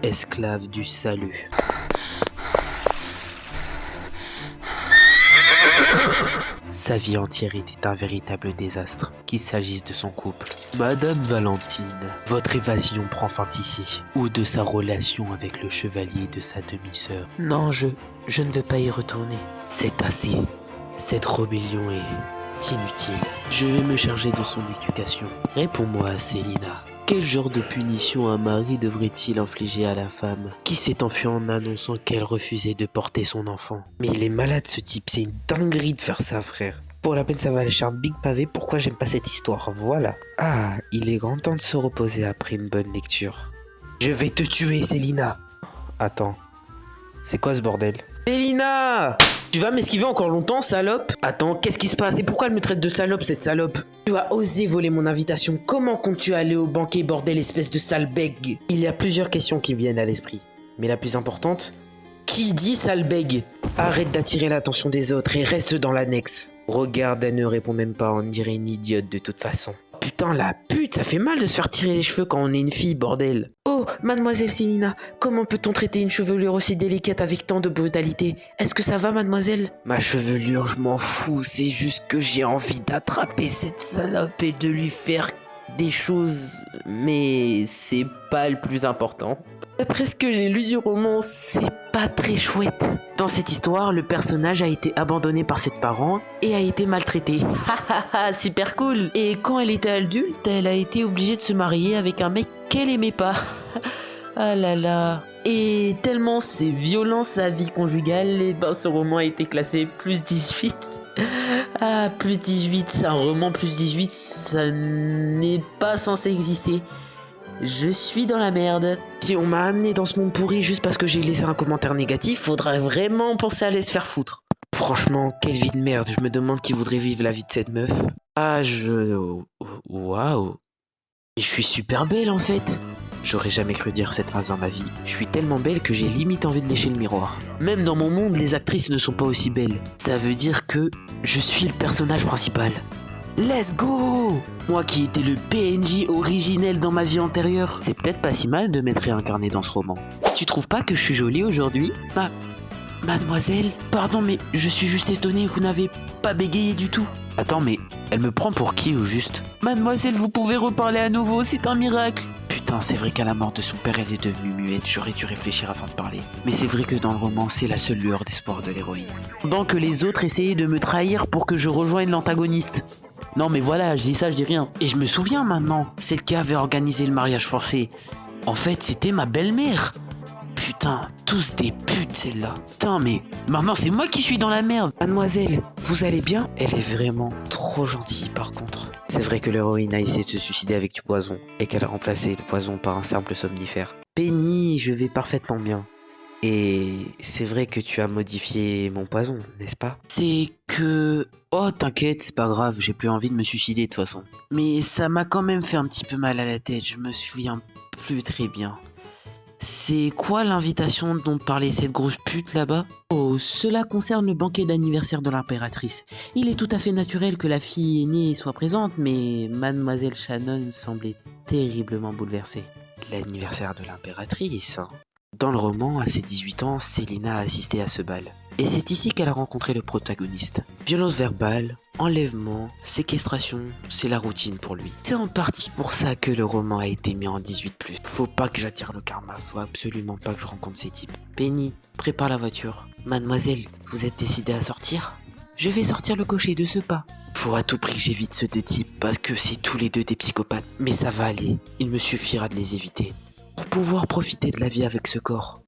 esclave du salut. Sa vie entière était un véritable désastre, qu'il s'agisse de son couple. Madame Valentine, votre évasion prend fin ici, ou de sa relation avec le chevalier de sa demi-sœur. Non, je ne veux pas y retourner. C'est assez. Cette rébellion est inutile. Je vais me charger de son éducation. Réponds-moi, Célina. Quel genre de punition un mari devrait-il infliger à la femme qui s'est enfuie en annonçant qu'elle refusait de porter son enfant? Mais il est malade ce type, c'est une dinguerie de faire ça, frère. Pour la peine ça va lâcher un big pavé, pourquoi j'aime pas cette histoire, voilà. Ah, il est grand temps de se reposer après une bonne lecture. Je vais te tuer, Célina. Attends, c'est quoi ce bordel? Célina! Tu vas m'esquiver encore longtemps, salope? Attends, qu'est-ce qui se passe? Et pourquoi elle me traite de salope, cette salope? Tu as osé voler mon invitation. Comment comptes-tu aller au banquet, bordel, espèce de sale bègue? Il y a plusieurs questions qui me viennent à l'esprit. Mais la plus importante, qui dit sale bègue? Arrête d'attirer l'attention des autres et reste dans l'annexe. Regarde, elle ne répond même pas, on dirait une idiote de toute façon. Putain, la pute, ça fait mal de se faire tirer les cheveux quand on est une fille, bordel. Oh, mademoiselle Célina, comment peut-on traiter une chevelure aussi délicate avec tant de brutalité? Est-ce que ça va, mademoiselle? Ma chevelure, je m'en fous, c'est juste que j'ai envie d'attraper cette salope et de lui faire des choses, mais c'est pas le plus important. D'après ce que j'ai lu du roman, c'est pas très chouette. Dans cette histoire, le personnage a été abandonné par ses parents et a été maltraité. Hahaha, super cool. Et quand elle était adulte, elle a été obligée de se marier avec un mec qu'elle aimait pas. Ah là là. Et tellement c'est violent sa vie conjugale, et ben ce roman a été classé plus 18. Ah, plus 18, un roman plus 18, ça n'est pas censé exister. Je suis dans la merde. Si on m'a amené dans ce monde pourri juste parce que j'ai laissé un commentaire négatif, faudrait vraiment penser à aller se faire foutre. Franchement, quelle vie de merde, je me demande qui voudrait vivre la vie de cette meuf. Ah, waouh. Je suis super belle en fait. J'aurais jamais cru dire cette phrase dans ma vie. Je suis tellement belle que j'ai limite envie de lécher le miroir. Même dans mon monde, les actrices ne sont pas aussi belles. Ça veut dire que je suis le personnage principal. Let's go! Moi qui étais le PNJ originel dans ma vie antérieure, c'est peut-être pas si mal de m'être réincarné dans ce roman. Tu trouves pas que je suis jolie aujourd'hui? Mademoiselle? Pardon, mais je suis juste étonné, vous n'avez pas bégayé du tout. Attends, mais elle me prend pour qui au juste? Mademoiselle, vous pouvez reparler à nouveau, c'est un miracle. Putain, c'est vrai qu'à la mort de son père, elle est devenue muette, j'aurais dû réfléchir avant de parler. Mais c'est vrai que dans le roman, c'est la seule lueur d'espoir de l'héroïne. Pendant que les autres essayaient de me trahir pour que je rejoigne l'antagoniste. Non mais voilà, je dis ça, je dis rien. Et je me souviens maintenant, celle qui avait organisé le mariage forcé. En fait, c'était ma belle-mère. Putain, tous des putes celle-là. Putain, mais maintenant c'est moi qui suis dans la merde. Mademoiselle, vous allez bien? Elle est vraiment trop gentille par contre. C'est vrai que l'héroïne a essayé de se suicider avec du poison et qu'elle a remplacé le poison par un simple somnifère. Penny, je vais parfaitement bien. Et c'est vrai que tu as modifié mon poison, n'est-ce pas? C'est que... Oh t'inquiète, c'est pas grave, j'ai plus envie de me suicider de toute façon. Mais ça m'a quand même fait un petit peu mal à la tête, je me souviens plus très bien. C'est quoi l'invitation dont parlait cette grosse pute là-bas? Oh, cela concerne le banquet d'anniversaire de l'impératrice. Il est tout à fait naturel que la fille aînée soit présente, mais Mademoiselle Shannon semblait terriblement bouleversée. L'anniversaire de l'impératrice, hein. Dans le roman, à ses 18 ans, Célina a assisté à ce bal. Et c'est ici qu'elle a rencontré le protagoniste. Violence verbale, enlèvement, séquestration, c'est la routine pour lui. C'est en partie pour ça que le roman a été mis en 18+. Faut pas que j'attire le karma, faut absolument pas que je rencontre ces types. Penny, prépare la voiture. Mademoiselle, vous êtes décidée à sortir? Je vais sortir le cocher de ce pas. Faut à tout prix que j'évite ceux deux types parce que c'est tous les deux des psychopathes. Mais ça va aller, il me suffira de les éviter pour pouvoir profiter de la vie avec ce corps.